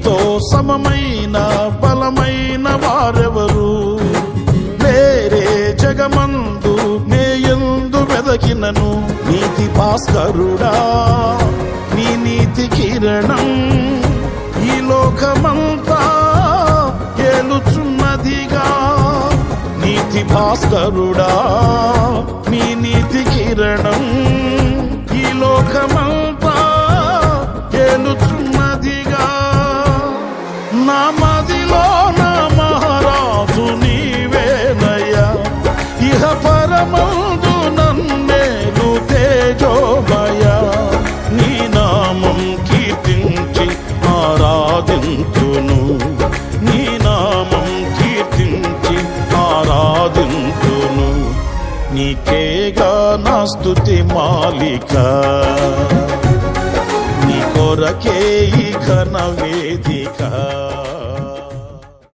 నీతో సమమైన బలమైన వారెవరు లేరే జగమందు నేయందు వెదకినను. నీతి భాస్కరుడా నీ నీతి కిరణం ఈ లోకమంతా ఏలుచున్నదిగా. నీతి భాస్కరుడా నీ నీతి కిరణం ఈ లోకమంతా ఏలుచున్నదిగా. నా మదిలో నా మహారాజు నీవేనయ్యా, ఇహ పరమందు నన్నేలు తేజోమయ. నీ నామం కీర్తించి ఆరాధింతును, నీ నామం కీర్తించి ఆరాధింతును. నీకేగా నా స్తుతి మాలిక, నీ కొరకే ఈ ఘన వేదిక.